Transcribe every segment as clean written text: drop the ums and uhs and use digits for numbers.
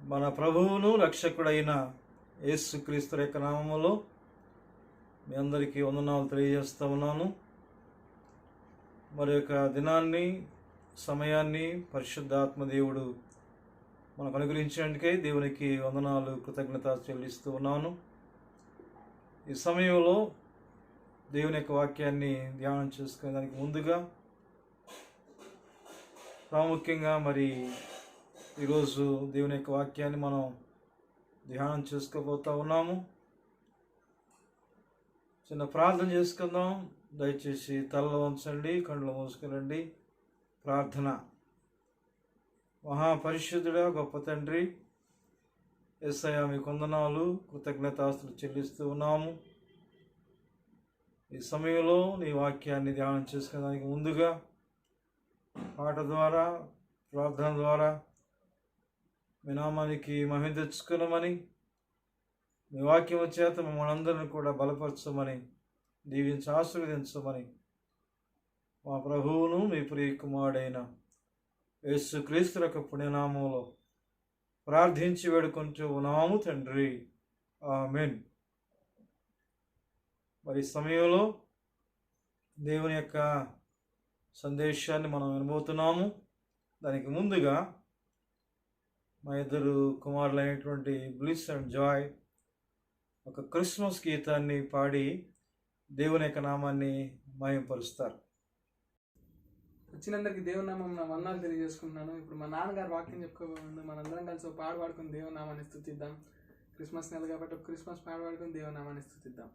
మన ప్రభువును రక్షకుడైన యేసుక్రీస్తు యొక్క నామములో మీ అందరికీ వందనాలు తెలియజేస్తూ ఉన్నాను. మరి యొక్క దినాన్ని, సమయాన్ని పరిశుద్ధాత్మ దేవుడు మనకు అనుగ్రహించినందుకే దేవునికి వందనాలు, కృతజ్ఞత చెల్లిస్తూ ఉన్నాను. ఈ సమయంలో దేవుని యొక్క వాక్యాన్ని ధ్యానం చేసుకునే దానికి ముందుగా ప్రాముఖ్యంగా మరి ఈరోజు దేవుని యొక్క వాక్యాన్ని మనం ధ్యానం చేసుకోబోతూ ఉన్నాము. చిన్న ప్రార్థన చేసుకుందాం. దయచేసి తలలో ఉంచండి, కళ్ళు మూసుకునండి. ప్రార్థన. మహాపరిశుద్ధుడా, గొప్ప తండ్రి యేసయ్యా, మీ వందనాలు, కృతజ్ఞతాస్తులు చెల్లిస్తూ ఉన్నాము. ఈ సమయంలో నీ వాక్యాన్ని ధ్యానం చేసుకునేదానికి ముందుగా పాట ద్వారా, ప్రార్థన ద్వారా మీ నామానికి మహిమ తెచ్చుకున్నామని, మీ వాక్యం చేత మమ్మల్ని అందరిని కూడా బలపరచమని, దీవించి ఆశీర్వదించమని మా ప్రభువును మీ ప్రియ కుమారుడైన యేసుక్రీస్తు యొక్క పుణ్యనామంలో ప్రార్థించి వేడుకుంటూ ఉన్నాము తండ్రి. ఆమేన్. మరి సమయంలో దేవుని యొక్క సందేశాన్ని మనం వినబోతున్నాము. దానికి ముందుగా మా ఇద్దరు కుమారులైనటువంటి బ్లిస్ అండ్ జాయ్ ఒక క్రిస్మస్ గీతాన్ని పాడి దేవుని యొక్క నామాన్ని మహిమపరుస్తారు. వచ్చినందరికి దేవుని నామం నా వందనాలు తెలియజేసుకుంటున్నాను. ఇప్పుడు మా నాన్నగారు వాక్యం చెప్పుకోబోతుంది. మనందరం కలిసి ఒక పాట పాడుకుని దేవుని నామాన్ని స్తుతిద్దాం. క్రిస్మస్ నెల కాబట్టి ఒక క్రిస్మస్ పాట పాడుకుని దేవుని నామాన్ని స్తుతిద్దాం.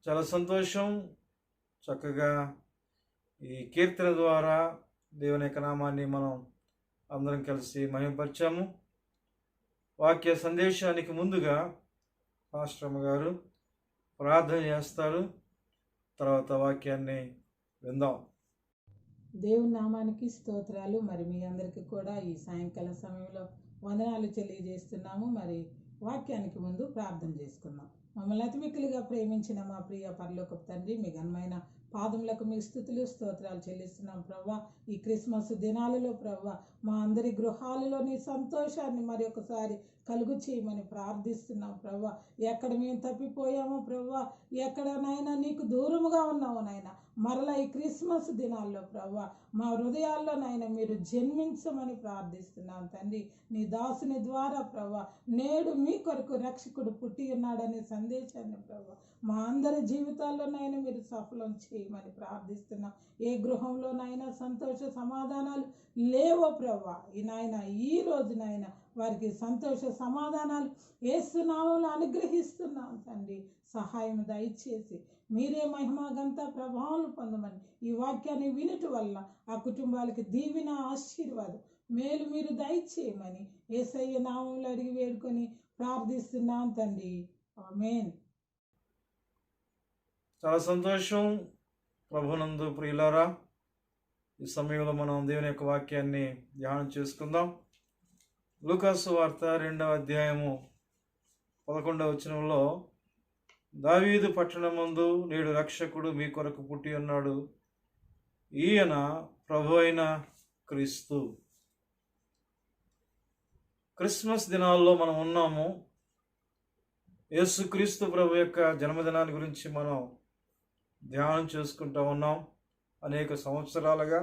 చాలా సంతోషం. చక్కగా ఈ కీర్తన ద్వారా దేవుని యొక్క నామాన్ని మనం అందరం కలిసి మహిమపరిచాము. వాక్య సందేశానికి ముందుగా పాస్టర్ గారు ప్రార్థన చేస్తారు. తర్వాత వాక్యాన్ని విందాం. దేవుని నామానికి స్తోత్రాలు. మరి మీ అందరికీ కూడా ఈ సాయంకాల సమయంలో వందనాలు తెలియజేస్తున్నాము. మరి వాక్యానికి ముందు ప్రార్థన చేసుకుందాం. మమ్మల్ని అతిమిక్కులుగా ప్రేమించిన మా ప్రియ పరలోకపు తండ్రి, మీ ఘనమైన పాదములకు మీ స్తుతులు స్తోత్రాలు చెల్లిస్తున్నాం ప్రవ్వా. ఈ క్రిస్మస్ దినాలలో ప్రవ్వా మా అందరి గృహాలలో నీ సంతోషాన్ని మరి ఒకసారి కలుగు చేయమని ప్రార్థిస్తున్నాం ప్రవ్వా. ఎక్కడ మేము తప్పిపోయామో ప్రవ్వా, ఎక్కడనైనా నీకు దూరముగా ఉన్నామో నాయనా, మరలా ఈ క్రిస్మస్ దినాల్లో ప్రవ్వా మా హృదయాల్లోనైనా మీరు జన్మించమని ప్రార్థిస్తున్నాం తండ్రి. నీ దాసుని ద్వారా ప్రవ్వా నేడు మీ కొరకు రక్షకుడు పుట్టి ఉన్నాడనే సందేశాన్ని ప్రవ్వా మా అందరి జీవితాల్లోనైనా మీరు సఫలం చేయమని ప్రార్థిస్తున్నాం. ఏ గృహంలోనైనా సంతోష సమాధానాలు లేవో ప్రవ్వా, ఈ రోజునైనా వారికి సంతోష సమాధానాలు యేసు నామములో అనుగ్రహిస్తున్నాం తండ్రి. సహాయం దయచేసి మీరే మహిమగంత ప్రభావం పొందమని ఈ వాక్యాన్ని వినుట వల్ల ఆ కుటుంబాలకి దీవెన, ఆశీర్వాదం, మేలు మీరు దయచేయమని యేసయ్య నామములో అడిగి వేడుకొని ప్రార్థిస్తున్నాం తండ్రి. ఆమేన్. చాలా సంతోషం. ప్రభునందు ప్రియులారా, ఈ సమయంలో మనం దేవుని యొక్క వాక్యాన్ని ధ్యానం చేసుకుందాం. లూకాసు వార్త 2వ అధ్యాయము 11వ వచనంలో, దావీదు పట్టణమందు నేడు రక్షకుడు మీ కొరకు పుట్టి ఉన్నాడు, ఈయన ప్రభు అయిన క్రీస్తు. క్రిస్మస్ దినాల్లో మనం ఉన్నాము. యేసుక్రీస్తు ప్రభు యొక్క జన్మదినాన్ని గురించి మనం ధ్యానం చేసుకుంటూ ఉన్నాం అనేక సంవత్సరాలుగా.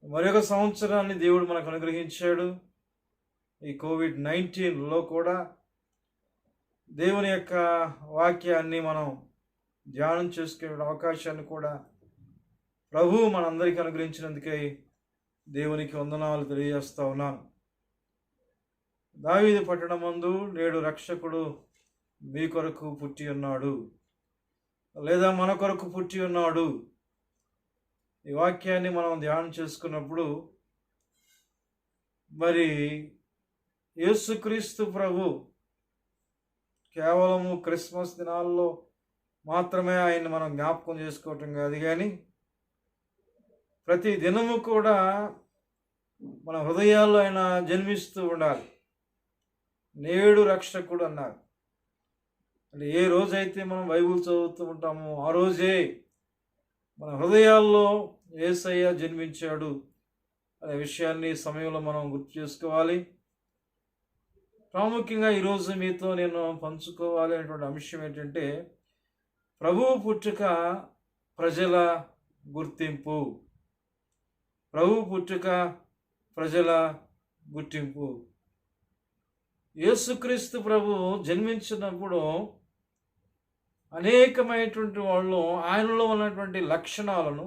మరొక సంవత్సరాన్ని దేవుడు మనకు అనుగ్రహించాడు. ఈ కోవిడ్-19లో కూడా దేవుని యొక్క వాక్యాన్ని మనం ధ్యానం చేసుకునే అవకాశాన్ని కూడా ప్రభువు మనందరికీ అనుగ్రహించినందుకై దేవునికి వందనాలు తెలియజేస్తూ ఉన్నాను. దావీదు పట్టణమందు నేడు రక్షకుడు మీ కొరకు పుట్టి ఉన్నాడు, లేదా మన కొరకు పుట్టి ఉన్నాడు. ఈ వాక్యాన్ని మనం ధ్యానం చేసుకున్నప్పుడు మరి యేసుక్రీస్తు ప్రభు కేవలము క్రిస్మస్ దినాల్లో మాత్రమే ఆయన్ని మనం జ్ఞాపకం చేసుకోవటం కాదు, కానీ ప్రతి దినము కూడా మన హృదయాల్లో ఆయన జన్మిస్తూ ఉండాలి. నేడు రక్షకుడు అన్నారు. అంటే ఏ రోజైతే మనం బైబిల్ చదువుతూ ఉంటామో ఆ రోజే మన హృదయాల్లో యేసయ్య జన్మించాడు అనే విషయాన్ని ఈ సమయంలో మనం గుర్తు చేసుకోవాలి. ప్రాముఖ్యంగా ఈరోజు మీతో నేను పంచుకోవాలి అనేటువంటి అంశం ఏంటంటే, ప్రభువు పుట్టుక ప్రజల గుర్తింపు. ప్రభువు పుట్టుక ప్రజల గుర్తింపు. యేసుక్రీస్తు ప్రభు జన్మించినప్పుడు అనేకమైనటువంటి వాళ్ళు ఆయనలో ఉన్నటువంటి లక్షణాలను,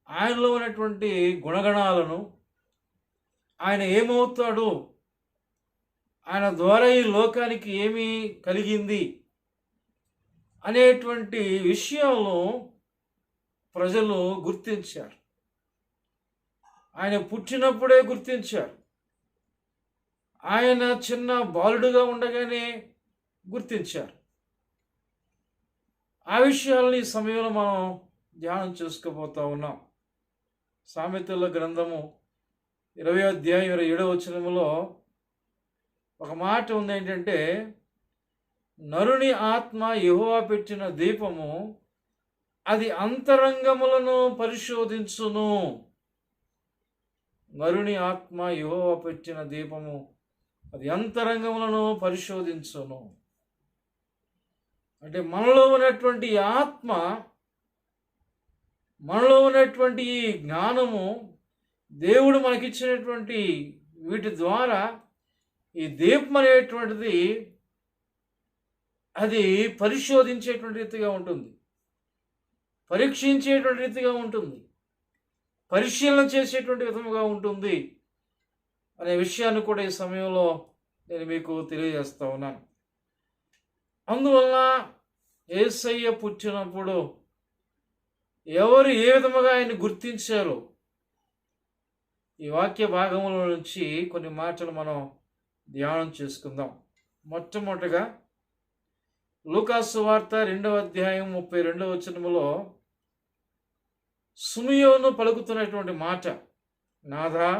ఆయనలో ఉన్నటువంటి గుణగణాలను, ఆయన ఏమవుతాడు, ఆయన ద్వారా ఈ లోకానికి ఏమి కలిగింది అనేటువంటి విషయాలను ప్రజలు గుర్తించారు. ఆయన పుట్టినప్పుడే గుర్తించారు. ఆయన చిన్న బాలుడుగా ఉండగానే గుర్తించారు. ఆ విషయాలని ఈ సమయంలో మనం ధ్యానం చేసుకోబోతా ఉన్నాం. సామెతల గ్రంథము 20వ అధ్యాయం 27వ వచనములో ఒక మాట ఉంది. ఏంటంటే, నరుని ఆత్మ యెహోవా పెట్టిన దీపము, అది అంతరంగములను పరిశోధించును. నరుని ఆత్మ యెహోవా పెట్టిన దీపము, అది అంతరంగములను పరిశోధించును. అంటే మనలో ఉన్నటువంటి ఆత్మ, మనలో ఉన్నటువంటి ఈ జ్ఞానము, దేవుడు మనకిచ్చినటువంటి వీటి ద్వారా ఈ దీపం అనేటువంటిది అది పరిశోధించేటువంటి రీతిగా ఉంటుంది, పరీక్షించేటువంటి రీతిగా ఉంటుంది, పరిశీలన చేసేటువంటి విధముగా ఉంటుంది అనే విషయాన్ని కూడా ఈ సమయంలో నేను మీకు తెలియజేస్తా ఉన్నాను. అందువల్ల యేసయ్య పుట్టినప్పుడు ఎవరు ఏ విధముగా ఆయన గుర్తించారో ఈ వాక్య భాగంలో నుంచి కొన్ని మాటలు మనం ధ్యానం చేసుకుందాం. మొట్టమొదటిగా లూకాసు వార్త 2వ అధ్యాయం 32వ వచనములో సిమియోను పలుకుతున్నటువంటి మాట, నాథా,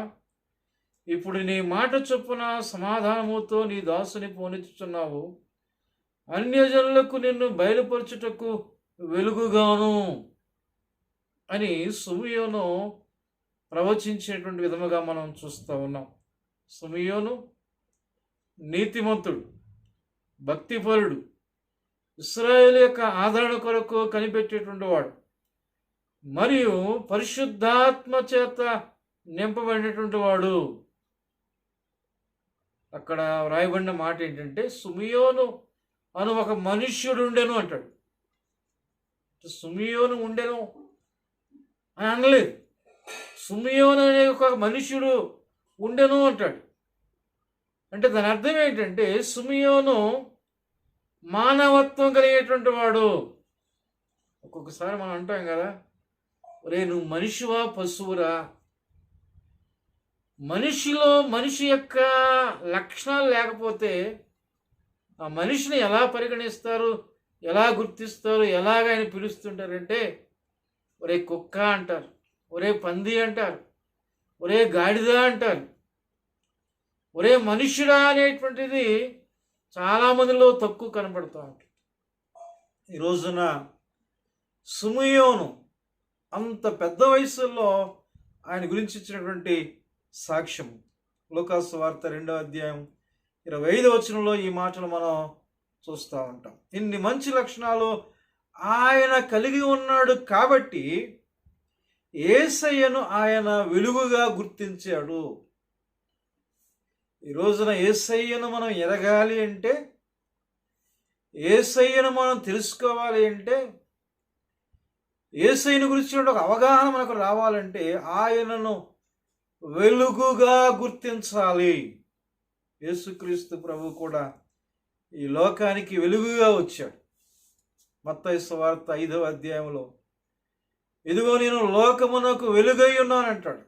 ఇప్పుడు నీ మాట చొప్పున సమాధానముతో నీ దాసుని పోనిచ్చుచున్నావు. అన్యజనులకు నిన్ను బయలుపరచుటకు వెలుగుగాను అని సిమియోను ప్రవచించేటువంటి విధముగా మనం చూస్తూ ఉన్నాం. సిమియోను నీతిమంతుడు, భక్తిపరుడు, ఇశ్రాయేలు యొక్క ఆదరణ కొరకు కనిపెట్టేటువంటి వాడు, మరియు పరిశుద్ధాత్మ చేత నింపబడినటువంటి వాడు. అక్కడ వ్రాయబడిన మాట ఏంటంటే సిమియోను అను ఒక మనుష్యుడు ఉండెను అంటాడు. సిమియోను ఉండెను అని అనలేదు, సిమియోను అనే ఒక మనుష్యుడు ఉండెను అంటాడు. అంటే దాని అర్థం ఏంటంటే సిమియోను మానవత్వం కలిగేటువంటి వాడు. ఒక్కొక్కసారి మనం అంటాం కదా, ఒరే నువ్వు మనిషివా పశువురా? మనిషిలో మనిషి యొక్క లక్షణాలు లేకపోతే ఆ మనిషిని ఎలా పరిగణిస్తారు, ఎలా గుర్తిస్తారు, ఎలాగ ఆయన పిలుస్తుంటారంటే ఒరే కుక్క అంటారు, ఒరే పంది అంటారు, ఒరే గాడిద అంటారు. ఒరే మనుష్యుడా అనేటువంటిది చాలామందిలో తక్కువ కనబడుతూ ఉంటుంది. ఈ రోజున సిమియోను అంత పెద్ద వయసులో ఆయన గురించి ఇచ్చినటువంటి సాక్ష్యం లూకాసు వార్త 2వ అధ్యాయం 25వ వచనంలో ఈ మాటలు మనం చూస్తూ ఉంటాం. ఇన్ని మంచి లక్షణాలు ఆయన కలిగి ఉన్నాడు కాబట్టి యేసయ్యను ఆయన వెలుగుగా గుర్తించాడు. ఈ రోజున యేసయ్యను మనం ఎరగాలి అంటే, యేసయ్యను మనం తెలుసుకోవాలి అంటే, యేసయ్యను గురించి ఒక అవగాహన మనకు రావాలంటే ఆయనను వెలుగుగా గుర్తించాలి. యేసుక్రీస్తు ప్రభు కూడా ఈ లోకానికి వెలుగుగా వచ్చాడు. మత్తయి సువార్త 5వ అధ్యాయంలో ఇదిగో నేను లోకమునకు వెలుగై ఉన్నానంటాడు.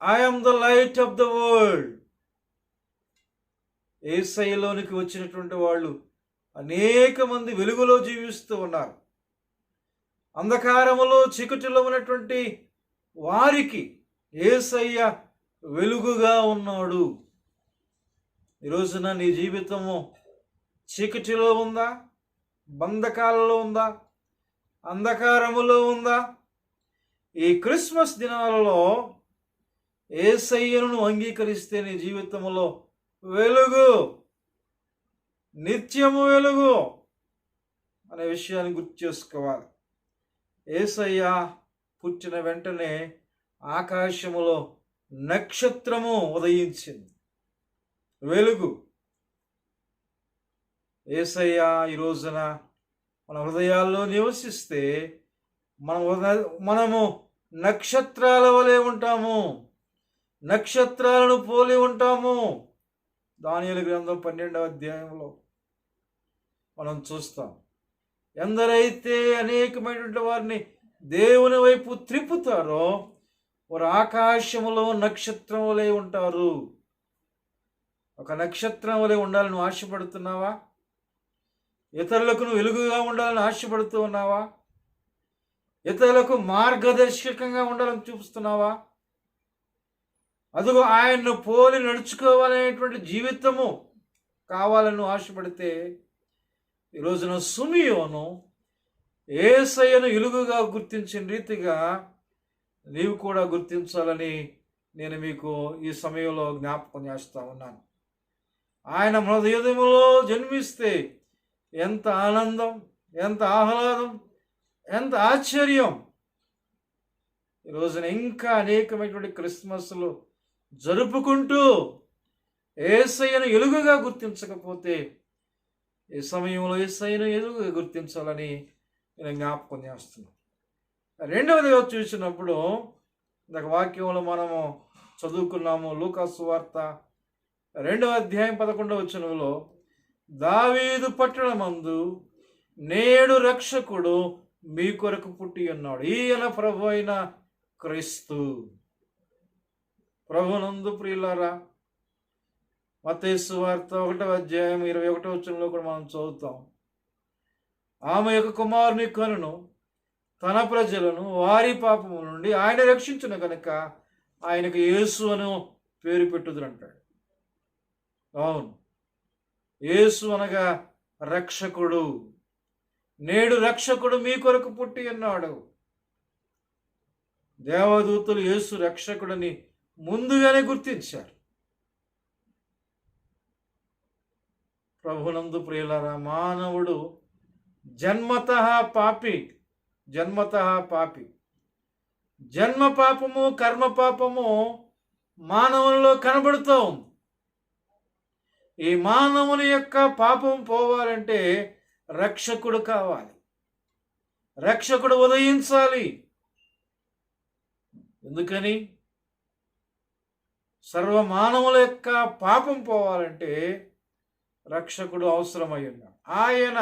I am the light of the world. యేసయ్యలోనికి వచ్చినటువంటి వాళ్ళు అనేక మంది వెలుగులో జీవిస్తూ ఉన్నారు. అంధకారములో చీకటిలో ఉన్నటువంటి వారికి యేసయ్య వెలుగుగా ఉన్నాడు. ఈ రోజున నీ జీవితము చీకటిలో ఉందా, బంధకాలలో ఉందా, అంధకారములో ఉందా? ఈ క్రిస్మస్ దినాలలో యేసయ్యను అంగీకరిస్తే నీ జీవితంలో వెలుగు, నిత్యము వెలుగు అనే విషయాన్ని గుర్తు చేసుకోవాలి. యేసయ్య పుట్టిన వెంటనే ఆకాశములో నక్షత్రము ఉదయించింది, వెలుగు. యేసయ్య ఈ రోజున మన హృదయాల్లో నివసిస్తే మనము నక్షత్రాల వలె ఉంటాము, నక్షత్రాలను పోలి ఉంటాము. దానియేలు గ్రంథం 12వ అధ్యాయంలో మనం చూస్తాం. ఎందరైతే అనేకమైనటువంటి వారిని దేవుని వైపు త్రిప్పుతారో వారు ఆకాశములో నక్షత్రం వలె ఉంటారు. ఒక నక్షత్రం వలె ఉండాలని నువ్వు ఆశపడుతున్నావా? ఇతరులకు నువ్వు వెలుగుగా ఉండాలని ఆశపడుతూ ఉన్నావా? ఇతరులకు మార్గదర్శకంగా ఉండాలని చూపిస్తున్నావా? అదిగో ఆయన్ను పోలి నడుచుకోవాలనేటువంటి జీవితము కావాలని నువ్వు ఆశపడితే ఈ రోజున సిమియోను యేసయ్యను వెలుగుగా గుర్తించిన రీతిగా నీవు కూడా గుర్తించాలని నేను మీకు ఈ సమయంలో జ్ఞాపకం చేస్తూ ఉన్నాను. ఆయన హృదయములో జన్మిస్తే ఎంత ఆనందం, ఎంత ఆహ్లాదం, ఎంత ఆశ్చర్యం. ఈ రోజున ఇంకా అనేకమైనటువంటి క్రిస్మస్లు జరుపుకుంటూ యేసయ్యను వెలుగుగా గుర్తించకపోతే ఈ సమయంలో యేసయ్యను వెలుగుగా గుర్తించాలని నేను జ్ఞాపకం చేస్తున్నాను. రెండవదిగా చూసినప్పుడు ఇందాక వాక్యంలో మనము చదువుకున్నాము. లూకాసు వార్త 2వ అధ్యాయం 11వ వచనంలో దావీదు పట్టణమందు నేడు రక్షకుడు మీ కొరకు పుట్టి ఉన్నాడు. ఈయన ప్రభు అయిన క్రీస్తు. ప్రభునందు ప్రియులారా, మత్తయి సువార్త 1వ అధ్యాయం 21వ వచనంలో కూడా మనం చదువుతాం. ఆమె యొక్క కుమారుని కనును తన ప్రజలను వారి పాపము నుండి ఆయన రక్షించును కనుక ఆయనకు యేసు అని పేరు పెట్టుదురంటాడు. అవును, యేసు అనగా రక్షకుడు. నేడు రక్షకుడు మీ కొరకు పుట్టి ఉన్నాడు. దేవదూతలు యేసు రక్షకుడిని ముందుగానే గుర్తించారు. ప్రభునందు ప్రియులారా, మానవుడు జన్మతః పాపి. జన్మ పాపము, కర్మ పాపము మానవుల్లో కనబడుతూ ఉంది. ఈ మానవుని యొక్క పాపం పోవాలంటే రక్షకుడు కావాలి. రక్షకుడు ఉదయించాలి. ఎందుకని? సర్వ మానవుల యొక్క పాపం పోవాలంటే రక్షకుడు అవసరమై ఉన్నాడు. ఆయన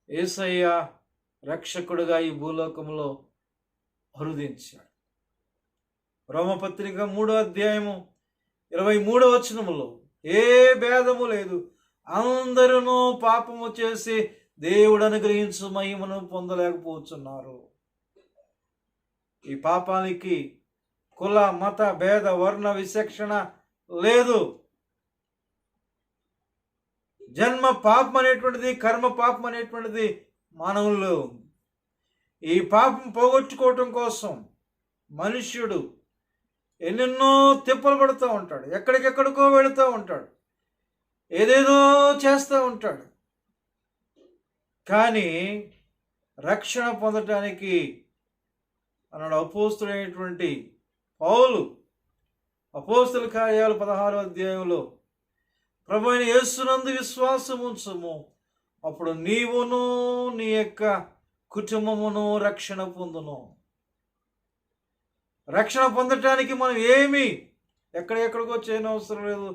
యేసయ్య రక్షకుడుగా ఈ భూలోకంలో హృదించాడు. రోమపత్రిక 3వ అధ్యాయము 23వ వచనములో ఏ భేదము లేదు, అందరూ పాపము చేసి దేవుడు అనుగ్రహించు మహిమను పొందలేకపోతున్నారు. ఈ పాపానికి కుల, మత, భేద, వర్ణ విచక్షణ లేదు. జన్మ పాపం అనేటువంటిది, కర్మ పాపం అనేటువంటిది మానవుల్లో ఉంది. ఈ పాపం పోగొట్టుకోవటం కోసం మనుష్యుడు ఎన్నెన్నో తిప్పలు పడుతూ ఉంటాడు, ఎక్కడికెక్కడికో వెళుతూ ఉంటాడు, ఏదేదో చేస్తూ ఉంటాడు. కానీ రక్షణ పొందటానికి అన్నాడు అపోస్తుడైనటువంటి పౌలు అపోస్తుల కార్యాలు 16వ అధ్యాయంలో, ప్రభు అయిన యేసునందు విశ్వాసం ఉంచుము, అప్పుడు నీవును నీ యొక్క కుటుంబమును రక్షణ పొందును. రక్షణ పొందటానికి మనం ఏమి ఎక్కడెక్కడికో చేయనవసరం లేదు,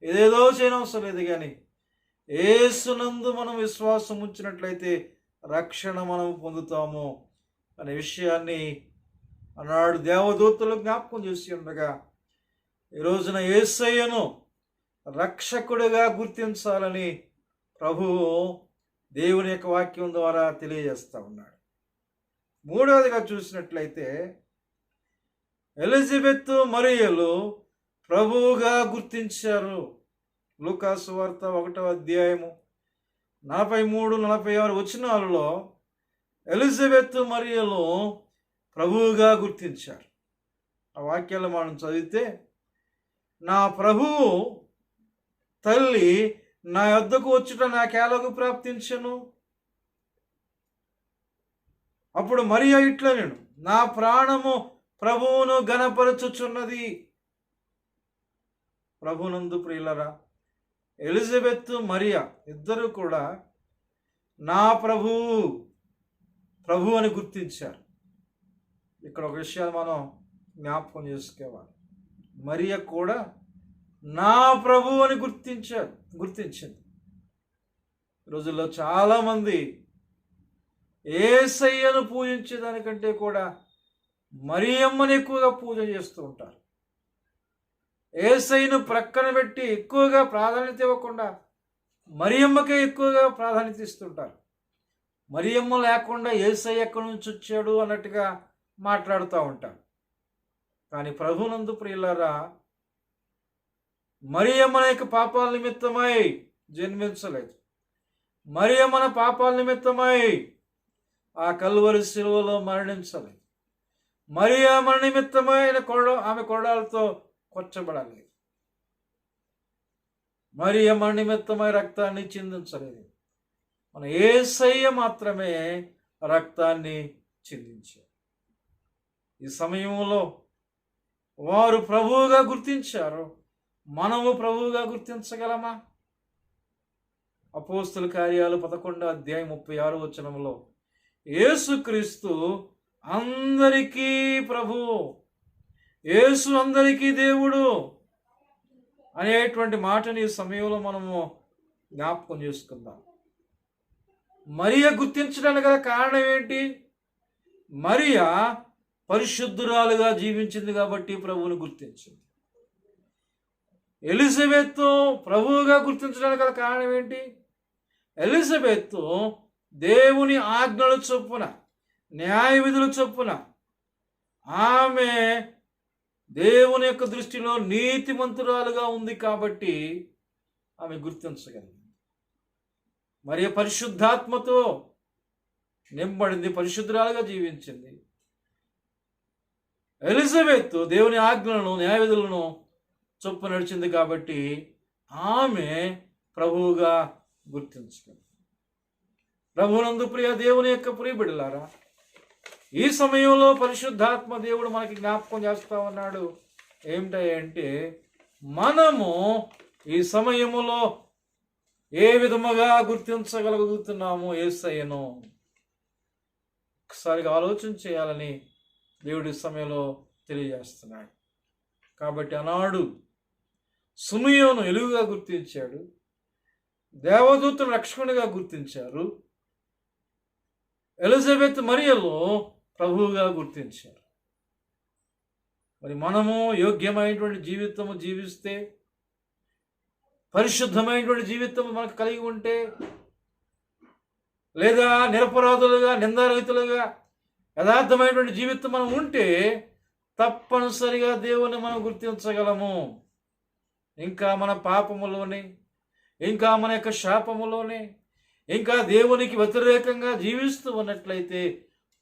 ఏదేదో చేయనవసరం లేదు. కానీ యేసునందు మనం విశ్వాసం ఉంచినట్లయితే రక్షణ మనం పొందుతాము అనే విషయాన్ని అన్నాడు దేవదూతలు జ్ఞాపకం చేసి ఉండగా, ఈ రోజున యేసయ్యను రక్షకుడిగా గుర్తించాలని ప్రభువు దేవుని యొక్క వాక్యం ద్వారా తెలియజేస్తూ ఉన్నాడు. మూడవదిగా చూసినట్లయితే ఎలిజబెత్ మరియలు ప్రభువుగా గుర్తించారు. లూకాసు వార్త 1వ అధ్యాయము 43-46 వచనాలలో ఎలిజబెత్ మరియలు ప్రభువుగా గుర్తించారు. ఆ వాక్యాలు మనం చదివితే, నా ప్రభువు తల్లి నా యొద్దకు వచ్చుట నాకెలాగూ ప్రాప్తించెను. అప్పుడు మరియ ఇట్లా నేను, నా ప్రాణము ప్రభువును ఘనపరచుచున్నది. ప్రభునందు ప్రియులరా, ఎలిజబెత్ మరియ ఇద్దరు కూడా నా ప్రభు అని గుర్తించారు. ఇక్కడ ఒక విషయాన్ని మనం జ్ఞాపకం చేసుకోవాలి. మరియ కూడా నా ప్రభు అని గుర్తించింది. రోజుల్లో చాలామంది యేసయ్యను పూజించేదానికంటే కూడా మరియమ్మని ఎక్కువగా పూజ చేస్తూ ఉంటారు. యేసయ్యను ప్రక్కన పెట్టి ఎక్కువగా ప్రాధాన్యత ఇవ్వకుండా మరియమ్మకే ఎక్కువగా ప్రాధాన్యత ఇస్తుంటారు. మరియమ్మ లేకుండా యేసయ్య ఎక్కడి నుంచి వచ్చాడు అన్నట్టుగా మాట్లాడుతూ ఉంటారు. కానీ ప్రభునందు ప్రియులారా, మరియమ్మ యొక్క పాపాల నిమిత్తమై జన్మించలేదు. మరియమ్మ పాపాల నిమిత్తమై ఆ కల్వరి శిలువలో మరణించలేదు. మరియమ్మ నిమిత్తమై ఆమె కొరడాలతో కొచ్చబడాలి. మరియమ్మ నిమిత్తమై రక్తాన్ని చిందించలేదు. మన యేసయ్య మాత్రమే రక్తాన్ని చిందించారు. ఈ సమయంలో వారు ప్రభువుగా గుర్తించారు. మనము ప్రభువుగా గుర్తించగలమా? అపోస్తుల కార్యాలు 11వ అధ్యాయం 36వ వచనంలో యేసుక్రీస్తు అందరికీ ప్రభువు, యేసు అందరికీ దేవుడు అనేటువంటి మాటని ఈ సమయంలో మనము జ్ఞాపకం చేసుకుందాం. మరియ గుర్తించడానికి గల కారణం ఏంటి? మరియ పరిశుద్ధురాలుగా జీవించింది కాబట్టి ప్రభువుని గుర్తించింది. ఎలిజబెత్ ప్రభువుగా గుర్తించడానికి గల కారణం ఏంటి? ఎలిజబెత్ దేవుని ఆజ్ఞల చొప్పున, న్యాయ విధుల చొప్పున ఆమె దేవుని యొక్క దృష్టిలో నీతిమంతురాలుగా ఉంది కాబట్టి ఆమె గుర్తించగలిగింది. మరి పరిశుద్ధాత్మతో నింపబడింది, పరిశుద్ధురాలుగా జీవించింది. ఎలిజబెత్ దేవుని ఆజ్ఞలను, న్యాయ విధులను చొప్పు నడిచింది కాబట్టి ఆమె ప్రభువుగా గుర్తించుకుంది. ప్రభువునందు ప్రియ దేవుని యొక్క ప్రియబిడ్డలారా, ఈ సమయంలో పరిశుద్ధాత్మ దేవుడు మనకి జ్ఞాపకం చేస్తా ఉన్నాడు. ఏమిటంటే మనము ఈ సమయములో ఏ విధముగా గుర్తించగలుగుతున్నాము యేసయ్యను ఒకసారిగా ఆలోచన చేయాలని దేవుడి సమయంలో తెలియజేస్తున్నాడు. కాబట్టి ఆనాడు సిమియోను ఎలుగుగా గుర్తించాడు, దేవదూతను రక్షకునిగా గుర్తించారు, ఎలిజబెత్ మరియలో ప్రభువుగా గుర్తించారు. మరి మనము యోగ్యమైనటువంటి జీవితము జీవిస్తే, పరిశుద్ధమైనటువంటి జీవితం మనకు కలిగి ఉంటే, లేదా నిరపరాధులుగా, నిందారహితులుగా యథార్థమైనటువంటి జీవితం మనం ఉంటే తప్పనిసరిగా దేవుని మనం గుర్తించగలము. ఇంకా మన పాపములోనే, ఇంకా మన యొక్క శాపములోనే, ఇంకా దేవునికి వ్యతిరేకంగా జీవిస్తూ ఉన్నట్లయితే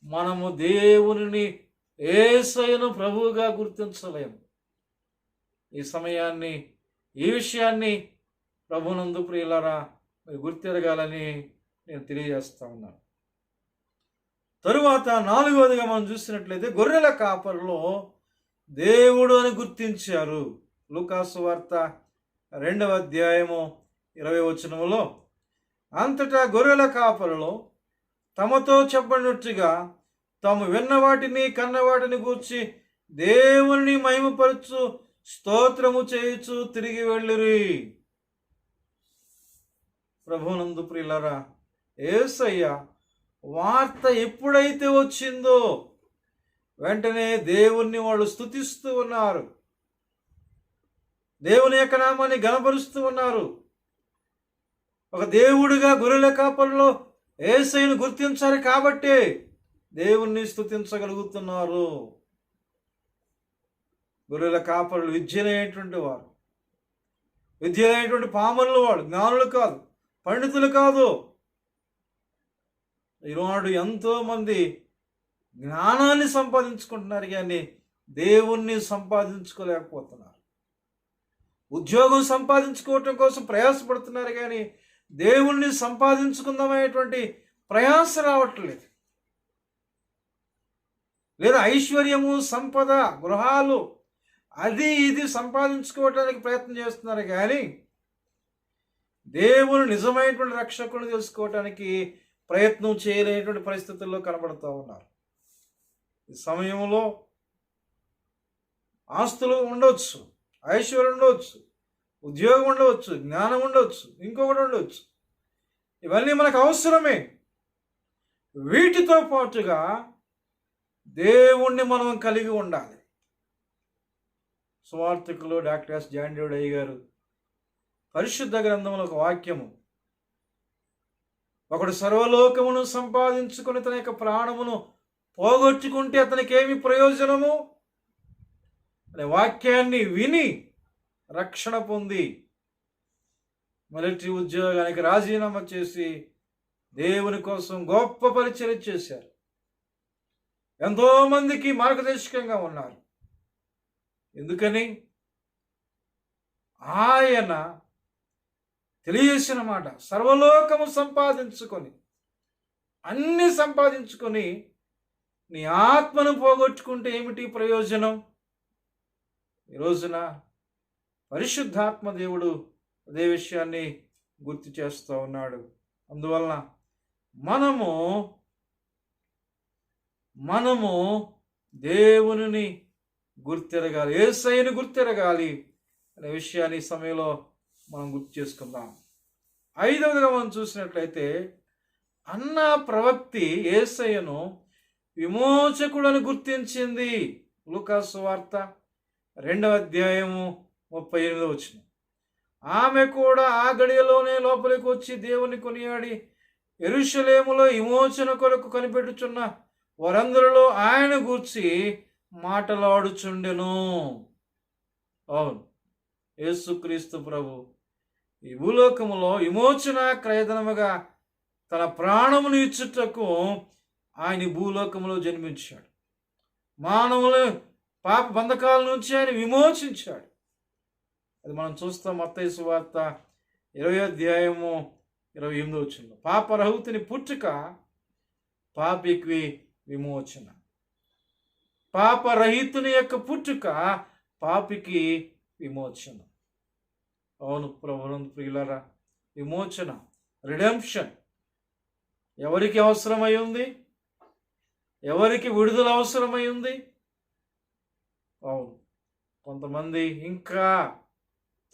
మనము దేవునిని, యేసయ్యను ప్రభువుగా గుర్తించలేము. ఈ సమయాన్ని, ఈ విషయాన్ని ప్రభునందు ప్రియులారా మీరు గుర్తిరగాలని నేను తెలియజేస్తా ఉన్నాను. తరువాత 4వదిగా మనం చూసినట్లయితే గొర్రెల కాపరిలో దేవుడు అని గుర్తించారు. లూకాసు వార్త 2వ అధ్యాయము 20వ వచనములో, అంతటా గొర్రెల కాపరులు తమతో చెప్పినట్టుగా తాము విన్న వాటిని, కన్న వాటిని గూర్చి దేవుని మహిమపరచు స్తోత్రము చేయుచు తిరిగి వెళ్ళిరి. ప్రభువునందు ప్రియులారా, యేసయ్య వార్త ఎప్పుడైతే వచ్చిందో వెంటనే దేవుణ్ణి వాళ్ళు స్తుతిస్తూ ఉన్నారు, దేవుని యొక్క నామాన్ని ఘనపరుస్తూ ఉన్నారు. ఒక దేవుడిగా గొర్రెల కాపరిలో యేసయ్యను గుర్తించారు కాబట్టి దేవుణ్ణి స్తుతించగలుగుతున్నారు. గొర్రెల కాపరులు విద్యలైనటువంటి వారు, విద్యలైనటువంటి పామరులు, వాడు జ్ఞానులు కాదు, పండితులు కాదు. ఈనాడు ఎంతోమంది జ్ఞానాన్ని సంపాదించుకుంటున్నారు కానీ దేవుణ్ణి సంపాదించుకోలేకపోతున్నారు. ఉద్యోగం సంపాదించుకోవటం కోసం ప్రయాసపడుతున్నారు కానీ దేవుణ్ణి సంపాదించుకుందామనేటువంటి ప్రయాస రావట్లేదు. లేదా ఐశ్వర్యము, సంపద, గృహాలు, అది ఇది సంపాదించుకోవటానికి ప్రయత్నం చేస్తున్నారు కానీ దేవుని నిజమైనటువంటి రక్షకుని తెలుసుకోవటానికి ప్రయత్నం చేయలేనటువంటి పరిస్థితుల్లో కనబడుతూ ఉన్నారు. ఈ సమయంలో ఆస్తులు ఉండవచ్చు, ఐశ్వర్యం ఉండవచ్చు, ఉద్యోగం ఉండవచ్చు, జ్ఞానం ఉండవచ్చు, ఇంకొకటి ఉండవచ్చు. ఇవన్నీ మనకు అవసరమే. వీటితో పాటుగా దేవుణ్ణి మనం కలిగి ఉండాలి. సువార్తికులు డాక్టర్ ఎస్ జాండేవుడు అయ్య గారు పరిశుద్ధ గ్రంథంలో ఒక వాక్యము, ఒకడు సర్వలోకమును సంపాదించుకుని తన యొక్క ప్రాణమును పోగొట్టుకుంటే అతనికి ఏమి ప్రయోజనము అనే వాక్యాన్ని విని రక్షణ పొంది మిలిటరీ ఉద్యోగానికి రాజీనామా చేసి దేవుని కోసం గొప్ప పరిచర్య చేశారు. ఎంతోమందికి మార్గదర్శకంగా ఉన్నారు. ఎందుకని? ఆయన తెలియజేసిన మాట, సర్వలోకము సంపాదించుకొని, అన్ని సంపాదించుకొని నీ ఆత్మను పోగొట్టుకుంటే ఏమిటి ప్రయోజనం? ఈ రోజున పరిశుద్ధాత్మ దేవుడు అదే విషయాన్ని గుర్తు చేస్తూ ఉన్నాడు. అందువలన మనము దేవుని గుర్తెరగాలి, యేసయ్యను గుర్తెరగాలి అనే విషయాన్ని ఈ సమయంలో మనం గుర్తు చేసుకుందాం. ఐదవదిగా మనం చూసినట్లయితే అన్న ప్రవక్తి యేసయ్యను విమోచకుడని గుర్తించింది. లూకాసు సువార్త 2:38. ఆమె కూడా ఆ గడియలోనే లోపలికి వచ్చి దేవుని కొనియాడి యెరూషలేములో విమోచన కొరకు కనిపెట్టుచున్న వారందరిలో ఆయన గూర్చి మాటలాడుచుండెను. అవును, యేసుక్రీస్తు ప్రభు ఈ భూలోకములో విమోచన క్రయధనముగా తన ప్రాణమును ఇచ్చుటకు ఆయన ఈ భూలోకములో జన్మించాడు. మానవుల పాప బంధకాల నుంచి ఆయన విమోచించాడు. అది మనం చూస్తాం మత్తయి సువార్త 20:28. పాపరహితుని పుట్టుక పాపికి విమోచన. పాపరహితుని యొక్క పుట్టుక పాపికి విమోచన. అవును ప్రభువునందు ప్రియులారా, విమోచన, రిడెంప్షన్ ఎవరికి అవసరమై ఉంది? ఎవరికి విడుదల అవసరమై ఉంది? అవును, కొంతమంది ఇంకా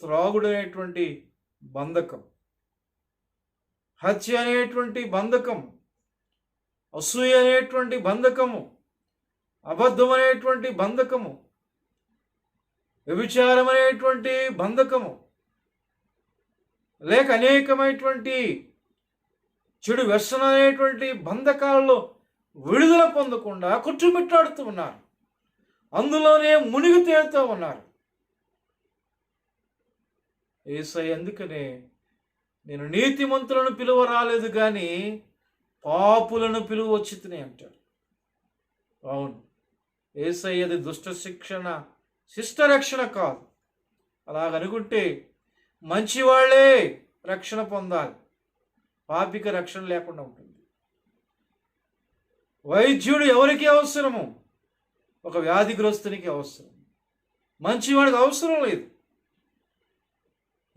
త్రాగుడు అనేటువంటి బంధకం, హత్య అనేటువంటి బంధకం, అసూయ అనేటువంటి బంధకము, అబద్ధం అనేటువంటి బంధకము, వ్యభిచారం అనేటువంటి బంధకము, లేక అనేకమైనటువంటి చెడు వ్యసనం అనేటువంటి బంధకాలలో విడుదల పొందకుండా కుట్టుమిట్టాడుతూ ఉన్నారు. అందులోనే మునిగి తేలుతూ ఉన్నారు. యేసయ్య అందుకనే నేను నీతిమంతులను పిలువ రాలేదు కానీ పాపులను పిలువ వచ్చితిని అంటాడు. అవును, యేసయ్యది దుష్ట శిక్షణ, శిష్ట రక్షణ కాదు. అలాగనుకుంటే మంచివాళ్లే రక్షణ పొందాలి, పాపికి రక్షణ లేకుండా ఉంటుంది. వైద్యుడు ఎవరికి అవసరము? ఒక వ్యాధిగ్రస్తునికి అవసరం, మంచివాడికి అవసరం లేదు.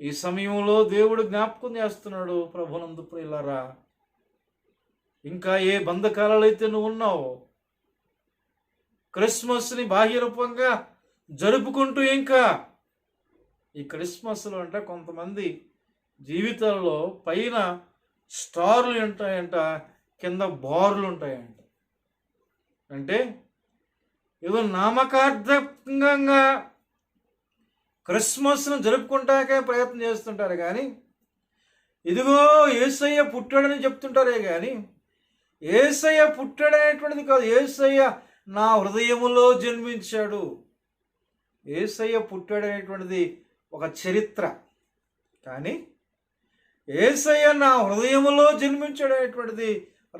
ఈ సమయంలో దేవుడు జ్ఞాపకం చేస్తున్నాడు, ప్రభునందు ప్రియులారా, ఇంకా ఏ బంధకాలలో అయితే నువ్వు ఉన్నావో, క్రిస్మస్ని బాహ్య రూపంగా జరుపుకుంటూ ఇంకా ఈ క్రిస్మస్లో అంటే కొంతమంది జీవితాల్లో పైన స్టార్లు ఉంటాయంట, కింద బార్లు ఉంటాయంట. అంటే ఏదో నామకార్థంగా క్రిస్మస్ను జరుపుకుంటాకే ప్రయత్నం చేస్తుంటారు కానీ ఇదిగో యేసయ్య పుట్టాడని చెప్తుంటారే కానీ యేసయ్య పుట్టాడనేటువంటిది కాదు. యేసయ్య నా హృదయములో జన్మించాడు. యేసయ్య పుట్టాడనేటువంటిది ఒక చరిత్ర, కానీ యేసయ్య నా హృదయములో జన్మించాడనేటువంటిది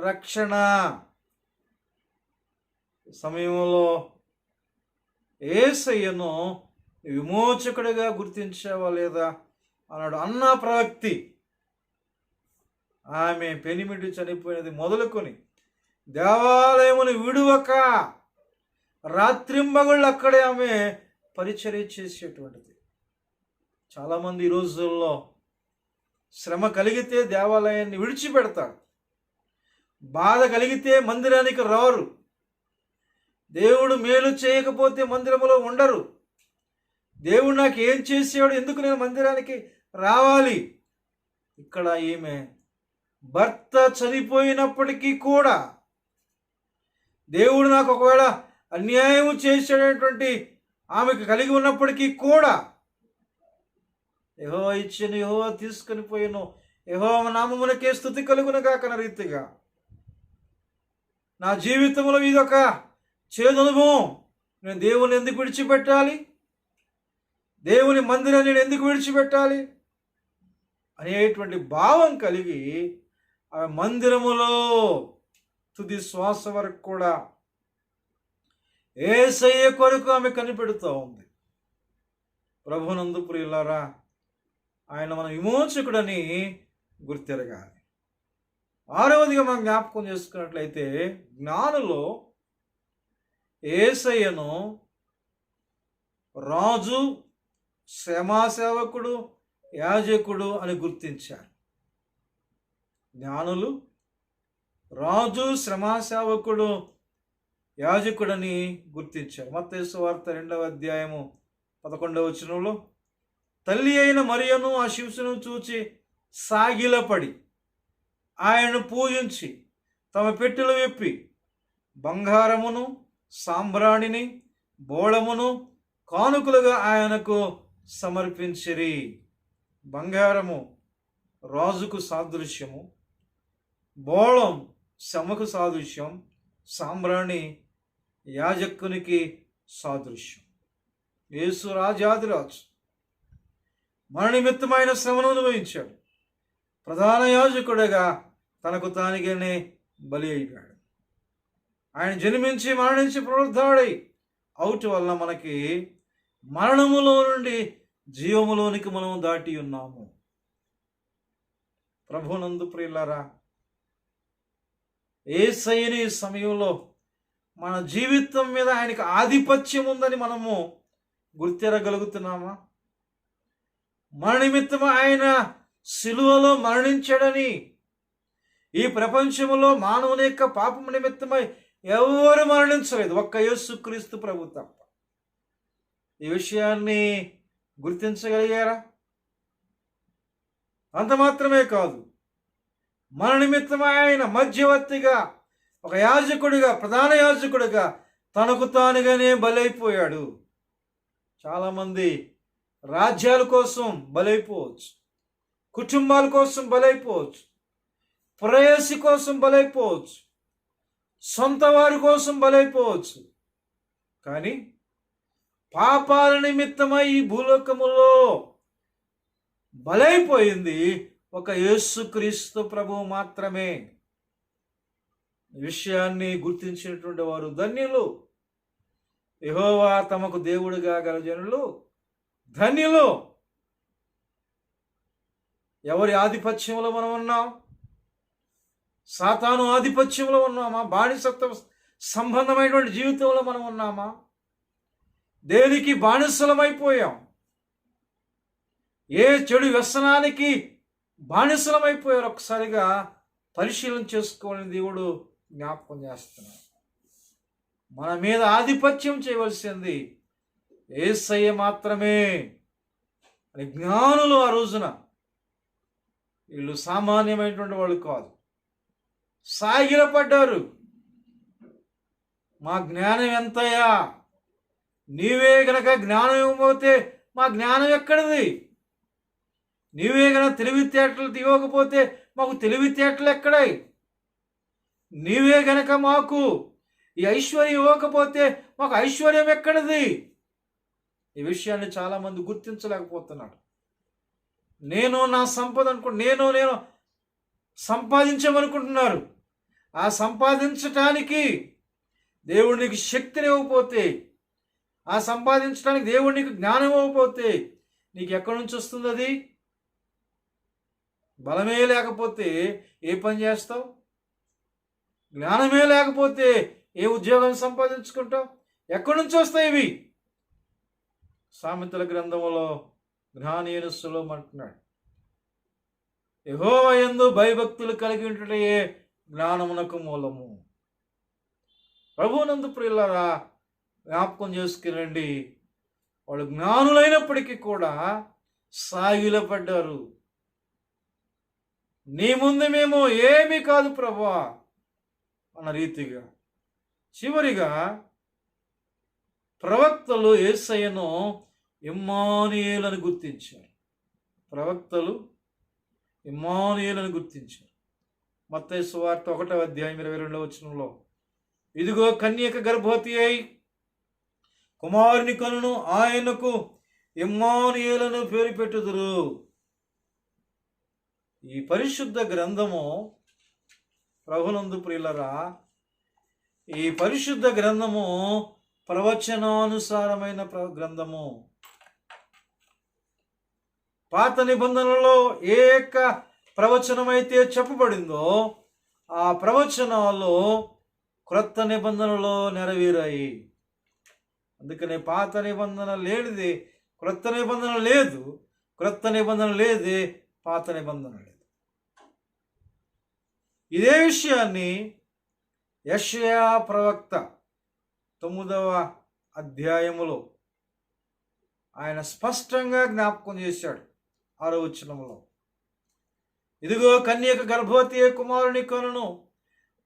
రక్షణ. సమయంలో యేసయ్యను విమోచకుడిగా గుర్తించావా లేదా అన్నాడు అన్న ప్రవక్తి. ఆమె పెనిమిటి చనిపోయినది మొదలుకొని దేవాలయమును విడువక రాత్రింబగళ్ళు అక్కడే ఆమె పరిచర్య చేసేటువంటిది. చాలామంది ఈ రోజుల్లో శ్రమ కలిగితే దేవాలయాన్ని విడిచిపెడతారు, బాధ కలిగితే మందిరానికి రారు, దేవుడు మేలు చేయకపోతే మందిరములో ఉండరు. దేవుడు నాకు ఏం చేసేవాడు, ఎందుకు నేను మందిరానికి రావాలి? ఇక్కడ ఈమె భర్త చనిపోయినప్పటికీ కూడా దేవుడు నాకు ఒకవేళ అన్యాయం చేసేటటువంటి ఆమెకు కలిగి ఉన్నప్పటికీ కూడా యెహోవా ఇచ్చెను, యెహోవా తీసుకొని పోయెను, యెహోవా నామమునకే స్తుతి కలుగునుగా కన్న రీతిగా నా జీవితంలో ఇదొక చేదు అనుభవం. నేను దేవుని ఎందుకు విడిచిపెట్టాలి, దేవుని మందిరాన్ని నేను ఎందుకు విడిచిపెట్టాలి అనేటువంటి భావం కలిగి ఆమె మందిరములో తుది శ్వాస వరకు కూడా యేసయ్య కొరకు ఆమె కనిపెడుతూ ఉంది. ప్రభునందు ప్రియులారా, ఆయన మన విమోచకుడని గుర్తెరగాలి. ఆరవదిగా మనం జ్ఞాపకం చేసుకున్నట్లయితే జ్ఞానులో యేసయ్యను రాజు, క్షమాసేవకుడు, యాజకుడు అని గుర్తించారు. జ్ఞానులు రాజు, శ్రమాసేవకుడు, యాజకుడని గుర్తించారు. మత్తయి సువార్త 2:11 తల్లి అయిన మరియను ఆ శిశువును చూచి సాగిలపడి ఆయనను పూజించి తమ పెట్టెలు విప్పి బంగారమును సాంబ్రాణిని బోళమును కానుకలుగా ఆయనకు సమర్పించిరి. బంగారము రాజుకు సాదృశ్యము, బోళం శ్రమకు సాదృశ్యం, సాంబ్రాణి యాజకునికి సాదృశ్యం. యేసు రాజాదిరాజు మన నిమిత్తమైన శ్రమను అనుభవించాడు. ప్రధాన యాజకుడిగా తనకు తానిగానే బలి అయిపోయాడు. ఆయన జన్మించి మరణించి పునరుద్ధాడై అవుట వల్ల మనకి మరణములో నుండి జీవములోనికి మనం దాటి ఉన్నాము. ప్రభునందు ప్రియులారా, యేసయ్యని ఈ సమయంలో మన జీవితం మీద ఆయనకి ఆధిపత్యం ఉందని మనము గుర్తెరగలుగుతున్నామా? మన నిమిత్తం ఆయన సిలువలో మరణించాడని, ఈ ప్రపంచంలో మానవుని యొక్క పాపం నిమిత్తమై ఎవరు మరణించలేదు, ఒక్క యేసుక్రీస్తు ప్రభు తప్ప. ఈ విషయాన్ని గుర్తించగలిగారా? అంత మాత్రమే కాదు, మన నిమిత్తం ఆయన మధ్యవర్తిగా, ఒక యాజకుడిగా, ప్రధాన యాజకుడిగా తనకు తానుగానే బలైపోయాడు. చాలామంది రాజ్యాల కోసం బలైపోవచ్చు, కుటుంబాల కోసం బలైపోవచ్చు, ప్రేయసి కోసం బలైపోవచ్చు, సొంత వారి కోసం బలైపోవచ్చు. కానీ పాపాల నిమిత్తమై ఈ భూలోకములో బలైపోయింది ఒక యేసుక్రీస్తు ప్రభువు మాత్రమే. ఈ విషయాన్ని గుర్తించినటువంటి వారు ధన్యులు. యెహోవా తమకు దేవుడిగా గల జనులు ధన్యులు. ఎవరి ఆధిపత్యంలో మనం ఉన్నాం? సాతాను ఆధిపత్యంలో ఉన్నామా? బానిసత్వ సంబంధమైనటువంటి జీవితంలో మనం ఉన్నామా? దేనికి బానిసలమైపోయాం? ఏ చెడు వ్యసనానికి బానిసలమైపోయారు? ఒకసారిగా పరిశీలన చేసుకోవాలని దేవుడు జ్ఞాపకం చేస్తున్నాడు. మన మీద ఆధిపత్యం చేయవలసింది యేసయ్య మాత్రమే. జ్ఞానులు ఆ రోజున వీళ్ళు సామాన్యమైనటువంటి వాళ్ళు కాదు, సాగిలపడ్డారు. మా జ్ఞానం ఎంతయ్యా? నీవే గనక జ్ఞానం ఇవ్వకపోతే మా జ్ఞానం ఎక్కడిది? నీవే గనక తెలివితేటలు ఇవ్వకపోతే మాకు తెలివితేటలు ఎక్కడాయి? నీవే గనక మాకు ఈ ఐశ్వర్యం ఇవ్వకపోతే మాకు ఐశ్వర్యం ఎక్కడిది? ఈ విషయాన్ని చాలామంది గుర్తించలేకపోతున్నాడు. నేను నా సంపద నేను సంపాదించమనుకుంటున్నారు. ఆ సంపాదించటానికి దేవుడు నీకు శక్తిని ఇవ్వకపోతే, ఆ సంపాదించడానికి దేవుడు నీకు జ్ఞానం ఇవ్వకపోతే నీకు ఎక్కడి నుంచి వస్తుంది? అది బలమే లేకపోతే ఏ పని చేస్తావు? జ్ఞానమే లేకపోతే ఏ ఉద్యోగం సంపాదించుకుంటావు? ఎక్కడి నుంచి వస్తాయి ఇవి? సామెతల గ్రంథంలో జ్ఞాని అయిన సొలొమోను అంటున్నాడు, యెహోవా యందు భయభక్తులు కలిగి ఉండుటే జ్ఞానమునకు మూలము. ప్రభువునందు ప్రియులారా, జ్ఞాపకం చేసుకునండి, వాళ్ళు జ్ఞానులైనప్పటికీ కూడా సాగిలపడ్డారు. నీ ముందు మేము ఏమీ కాదు ప్రభువా అన్న రీతిగా. చివరిగా ప్రవక్తలు యేసయ్యను ఇమ్మానుయేలు గుర్తించారు. ప్రవక్తలు ఇమ్మానుయేలు గుర్తించారు. మత్తయి సువార్త 1:22 ఇదిగో కన్యక గర్భవతి అయి కుమారుని కనును, ఆయనకు ఇమ్మానుయేలు పేరు పెట్టుదురు. ఈ పరిశుద్ధ గ్రంథము, ప్రభునందు ప్రియులరా, ఈ పరిశుద్ధ గ్రంథము ప్రవచనానుసారమైన గ్రంథము. పాత నిబంధనలో ఏ యొక్క ప్రవచనమైతే చెప్పబడిందో ఆ ప్రవచనాలు క్రొత్త నిబంధనలో నెరవేరాయి. అందుకనే పాత నిబంధన లేనిది క్రొత్త నిబంధన లేదు, క్రొత్త నిబంధన లేదే పాత నిబంధన లేదు. ఇదే విషయాన్ని యెషయా ప్రవక్త 9వ అధ్యాయములో ఆయన స్పష్టంగా జ్ఞాపకం చేశాడు. 6వ వచనంలో ఇదిగో కన్యక గర్భవతి కుమారుని కనును,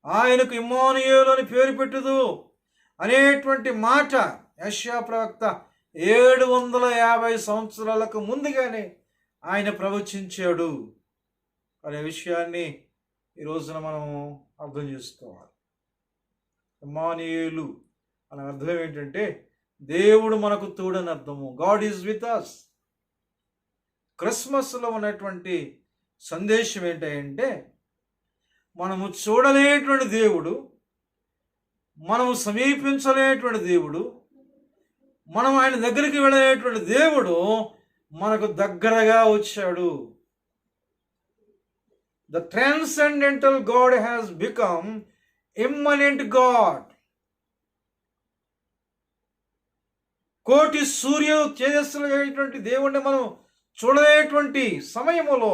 ఆయనకు ఇమ్మానుయేలు అని పేరు పెట్టుదు అనేటువంటి మాట యెషయా ప్రవక్త 750 సంవత్సరాలకు ముందుగానే ఆయన ప్రవచించాడు అనే విషయాన్ని ఈ రోజున మనం అర్థం చేసుకోవాలి. ఇమ్మానుయేలు అనే అర్థం ఏంటంటే దేవుడు మనకు తోడని అర్థము. God is with us. క్రిస్మస్లో ఉన్నటువంటి సందేశం ఏంటంటే మనము చూడలేటువంటి దేవుడు, మనము సమీపించలేటువంటి దేవుడు, మనం ఆయన దగ్గరికి వెళ్ళలేటువంటి దేవుడు మనకు దగ్గరగా వచ్చాడు. The transcendental God has become immanent God. కోటి సూర్య తేజస్సులు అయినటువంటి దేవుణ్ణి మనం చూడలేటువంటి సమయములో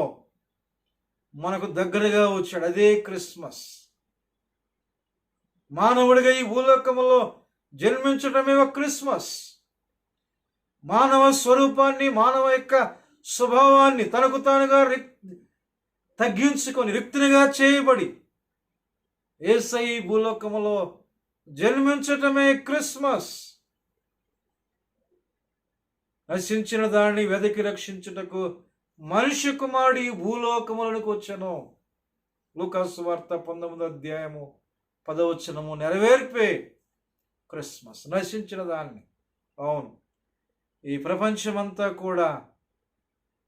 మనకు దగ్గరగా వచ్చాడు. అదే క్రిస్మస్. మానవుడిగా ఈ భూలోకములో జన్మించడమే ఒక క్రిస్మస్. మానవ స్వరూపాన్ని, మానవ యొక్క స్వభావాన్ని తనకు తానుగా తగ్గించుకొని రిక్తునిగా చేయబడి యేసయ్య భూలోకములో జన్మించటమే క్రిస్మస్. నశించిన దాన్ని వెదకి రక్షించుటకు మనిషి కుమారుడు ఈ భూలోకములకు వచ్చెను. లూకాసు వార్త 19వ అధ్యాయము 10వ వచనము నెరవేర్పే క్రిస్మస్. నశించిన దాన్ని. అవును, ఈ ప్రపంచమంతా కూడా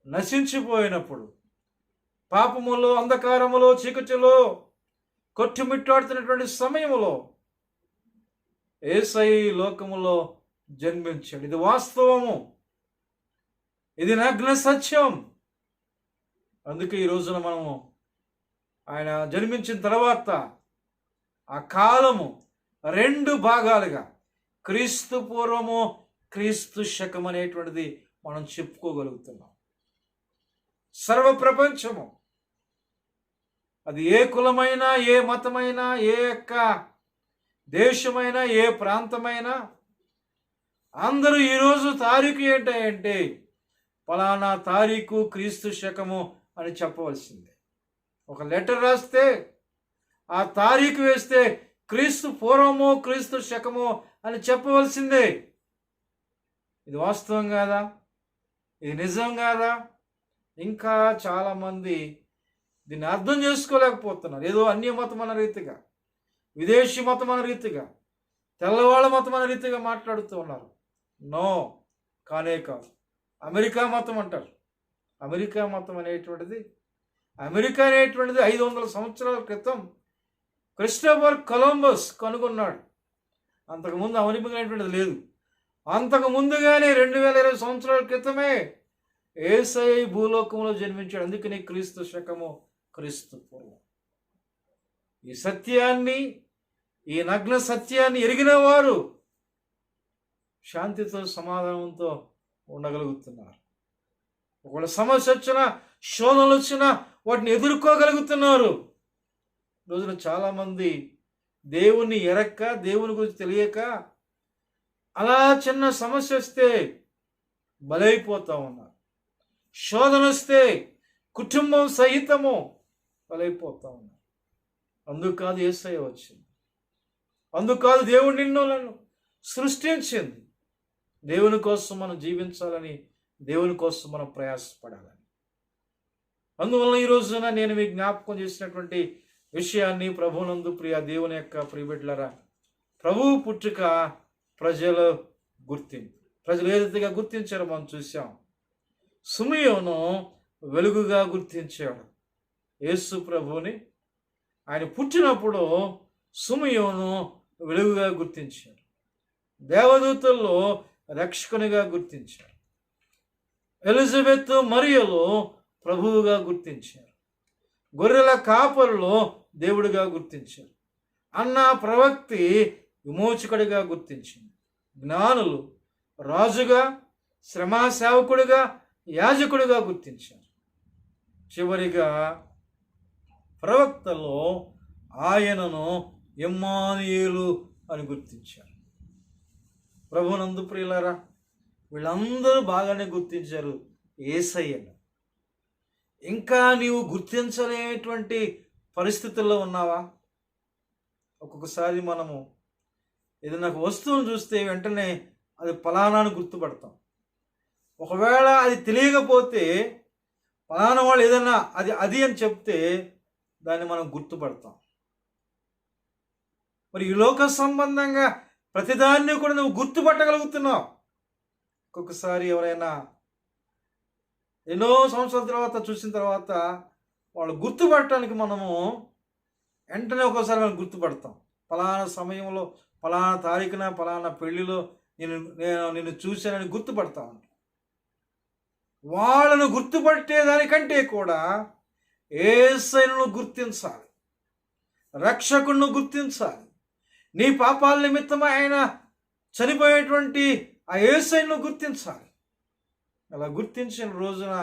నశించిపోయినప్పుడు, పాపములో, అంధకారములో, చీకటిలో కొట్టుమిట్టాడుతున్నటువంటి సమయములో యేసయ్య లోకములో జన్మించాడు. ఇది వాస్తవము, ఇది నగ్న సత్యం. అందుకే ఈ రోజున మనము ఆయన జన్మించిన తర్వాత ఆ కాలము 2 భాగాలుగా క్రీస్తు పూర్వము, క్రీస్తు శకం అనేటువంటిది మనం చెప్పుకోగలుగుతున్నాం. సర్వ ప్రపంచము, అది ఏ కులమైనా, ఏ మతమైనా, ఏ యొక్క దేశమైనా, ఏ ప్రాంతమైనా, అందరూ ఈరోజు తారీఖు ఏంటంటే ఫలానా తారీఖు క్రీస్తు శకము అని చెప్పవలసిందే. ఒక లెటర్ రాస్తే ఆ తారీఖు వేస్తే క్రీస్తు పూర్వము, క్రీస్తు శకము అని చెప్పవలసిందే. ఇది వాస్తవం కాదా? ఇది నిజం కాదా? ఇంకా చాలామంది దీన్ని అర్థం చేసుకోలేకపోతున్నారు. ఏదో అన్య మతం అన్న రీతిగా, విదేశీ మతం అన్న రీతిగా, తెల్లవాళ్ళ మతం అన్న రీతిగా మాట్లాడుతూ ఉన్నారు. నో, కానే కాదు. అమెరికా మతం అంటారు. అమెరికా మతం అనేటువంటిది, అమెరికా అనేటువంటిది 500 సంవత్సరాల క్రితం క్రిస్టోఫర్ కొలంబస్ కనుగొన్నాడు. అంతకుముందు అమెరికా అనేటువంటిది లేదు. అంతకు ముందుగానే 2020 సంవత్సరాల క్రితమే యేసయ్య భూలోకంలో జన్మించాడు. అందుకని క్రీస్తు శకము, క్రీస్తు పూర్వం. ఈ సత్యాన్ని, ఈ నగ్న సత్యాన్ని ఎరిగిన వారు శాంతితో, సమాధానంతో ఉండగలుగుతున్నారు. ఒకవేళ సమస్య వచ్చినా, శోధనలు వచ్చినా వాటిని ఎదుర్కోగలుగుతున్నారు. రోజున చాలామంది దేవుణ్ణి ఎరక్క, దేవుని గురించి తెలియక అలా చిన్న సమస్య వస్తే బలైపోతూ ఉన్నారు. శోధన వస్తే కుటుంబం సహితము బలైపోతూ ఉన్నారు. అందుకు కాదు యేసయ్య వచ్చింది. అందుకు కాదు దేవుడు నిన్ను సృష్టించింది. దేవుని కోసం మనం జీవించాలని, దేవుని కోసం మనం ప్రయాసపడాలని. అందువల్ల ఈ రోజున నేను మీకు జ్ఞాపకం చేసినటువంటి విషయాన్ని ప్రభువునందు ప్రియ దేవుని యొక్క ప్రియబిడ్డలారా, ప్రభువు పుట్టుక ప్రజలు గుర్తింపు. ప్రజలు ఏ రీతిగా గుర్తించారో మనం చూసాం. సిమియోను వెలుగుగా గుర్తించాడు యేసు ప్రభువుని. ఆయన పుట్టినప్పుడు సిమియోను వెలుగుగా గుర్తించాడు. దేవదూతల్లో రక్షకునిగా గుర్తించారు. ఎలిజబెత్ మరియలో ప్రభువుగా గుర్తించారు. గొర్రెల కాపరులో దేవుడిగా గుర్తించారు. అన్న ప్రవక్తి విమోచకుడిగా గుర్తించింది. జ్ఞానులు రాజుగా, శ్రమా సేవకుడిగా, యాజకుడిగా గుర్తించారు. చివరిగా ప్రవక్తలో ఆయనను ఇమ్మానుయేలు అని గుర్తించారు. ప్రభునందు ప్రియులారా, వీళ్ళందరూ బాగానే గుర్తించారు యేసయ్యను. ఇంకా నీవు గుర్తించలేనటువంటి పరిస్థితుల్లో ఉన్నావా? ఒక్కొక్కసారి మనము ఏదైనా ఒక వస్తువును చూస్తే వెంటనే అది ఫలానా అని గుర్తుపడతాం. ఒకవేళ అది తెలియకపోతే ఫలానా వాళ్ళు ఏదైనా అది అని చెప్తే దాన్ని మనం గుర్తుపడతాం. మరి ఈ లోక సంబంధంగా ప్రతిదాన్ని కూడా నువ్వు గుర్తుపట్టగలుగుతున్నావు. ఒక్కొక్కసారి ఎవరైనా ఎన్నో సంవత్సరాల తర్వాత చూసిన తర్వాత వాళ్ళు గుర్తుపట్టడానికి మనము వెంటనే ఒక్కోసారి మనం గుర్తుపడతాం. ఫలానా సమయంలో ఫలానా తారీఖున ఫలానా పెళ్లిలో నేను నిన్ను చూశానని గుర్తుపడతా ఉంటాను. వాళ్ళను గుర్తుపట్టేదానికంటే కూడా యేసయ్యను గుర్తించాలి, రక్షకుడిని గుర్తించాలి. నీ పాపాల నిమిత్తం ఆయన చనిపోయేటువంటి ఆ యేసయ్యను గుర్తించాలి. అలా గుర్తించిన రోజున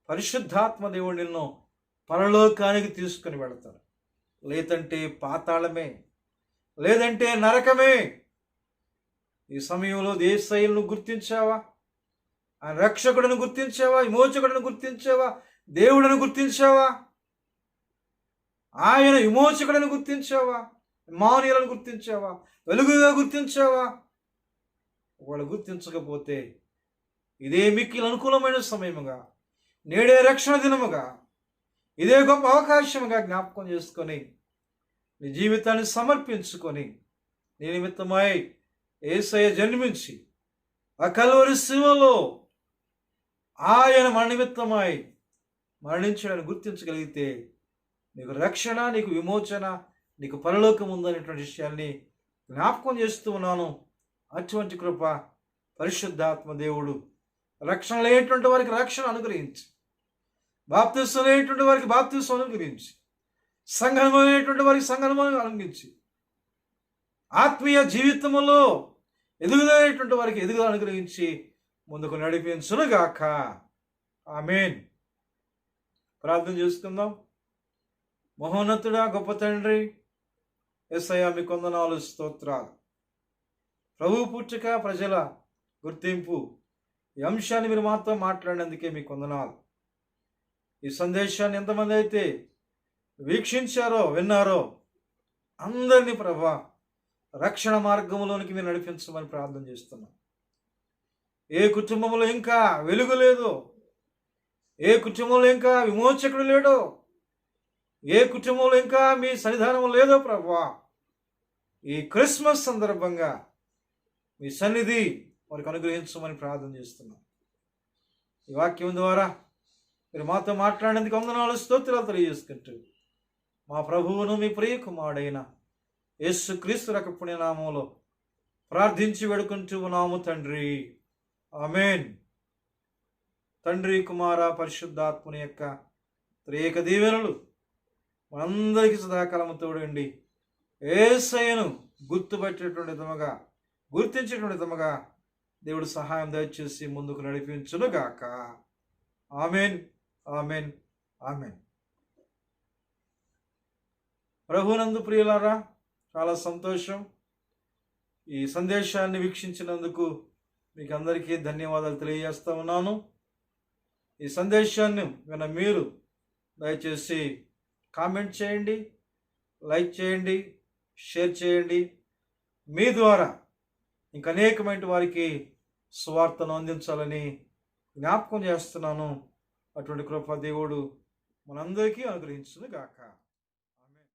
పరిశుద్ధాత్మ దేవుడు నిన్ను పరలోకానికి తీసుకుని వెళతాడు. లేదంటే పాతాళమే, లేదంటే నరకమే. ఈ సమయంలో యేసయ్యను గుర్తించావా? ఆయన రక్షకుడిని గుర్తించావా? విమోచకుడిని గుర్తించావా? దేవుడిని గుర్తించావా? ఆయన విమోచకుడిని గుర్తించావా? ఇమ్మానుయేలును గుర్తించావా? వెలుగుగా గుర్తించావా? ఒకవేళ గుర్తించకపోతే ఇదే మిక్కిలి అనుకూలమైన సమయముగా, నేడే రక్షణ దినముగా, ఇదే గొప్ప అవకాశముగా జ్ఞాపకం చేసుకొని నీ జీవితాన్ని సమర్పించుకొని నీ నిమిత్తమై యేసయ్య జన్మించి ఆ కల్వరి శిలువలో ఆయన మన నిమిత్తమై మరణించడాన్ని గుర్తించగలిగితే నీకు రక్షణ, నీకు విమోచన, నీకు పరలోకం ఉందనేటువంటి విషయాన్ని జ్ఞాపకం చేస్తూ ఉన్నాను. అటువంటి కృప పరిశుద్ధాత్మ దేవుడు రక్షణ లేనటువంటి వారికి రక్షణ అనుగ్రహించి, బాప్తిసం లేనటువంటి వారికి బాప్తిసం అనుగ్రహించి, సంఘము లేనటువంటి వారికి సంఘము అనుగ్రహించి, ఆత్మీయ జీవితంలో ఎదుగుదలైనటువంటి వారికి ఎదుగుదల అనుగ్రహించి ముందుకు నడిపించునుగాక. ఆమేన్. ప్రార్థన చేసుకుందాం. మహోన్నతుడా, గొప్ప తండ్రి యేసయ్య, మీ కొందనాలు, స్తోత్రాలు. ప్రభు పుట్టుక, ప్రజల గుర్తింపు, ఈ అంశాన్ని మీరు మాతో మాట్లాడినందుకే మీ కొందనాలు. ఈ సందేశాన్ని ఎంతమంది అయితే వీక్షించారో, విన్నారో అందరినీ ప్రభా రక్షణ మార్గంలోనికి మీరు నడిపించమని ప్రార్థన చేస్తున్నాం. ఏ కుటుంబంలో ఇంకా వెలుగు లేదో, ఏ కుటుంబంలో ఇంకా విమోచకుడు లేడో, ఏ కుటుంబంలో ఇంకా మీ సన్నిధానం లేదో ప్రభా, ఈ క్రిస్మస్ సందర్భంగా మీ సన్నిధి వారికి అనుగ్రహించమని ప్రార్థన చేస్తున్నాం. ఈ వాక్యం ద్వారా మీరు మాతో మాట్లాడేందుకు వందనాలు, స్తోత్రాలు తెలియజేసుకుంటూ మా ప్రభువును మీ ప్రియ కుమారుడైన యేసుక్రీస్తు రక పుణ్యనామంలో ప్రార్థించి వేడుకుంటూ ఉన్నాము తండ్రి. ఆమేన్. తండ్రి, కుమార, పరిశుద్ధాత్మని యొక్క త్రియేక దీవెనలు మనందరికీ సదాకాలము తోడండి. యేసయ్యను గుర్తుపట్టేటువంటి విధముగా, గుర్తించేటువంటి విధముగా దేవుడు సహాయం దయచేసి ముందుకు నడిపించునుగాక. ఆమేన్, ఆమేన్, ఆమేన్. ప్రభునందు ప్రియులారా, చాలా సంతోషం. ఈ సందేశాన్ని వీక్షించినందుకు మీకు అందరికీ ధన్యవాదాలు తెలియజేస్తా ఉన్నాను. ఈ సందేశాన్ని విన్న మీరు దయచేసి కామెంట్ చేయండి, లైక్ చేయండి, షేర్ చేయండి. మీ ద్వారా ఇంకా అనేకమైన వారికి సువార్తను అందించాలని జ్ఞాపకం చేస్తున్నాను. అటువంటి కృప దేవుడు మనందరికీ అనుగ్రహించును గాక.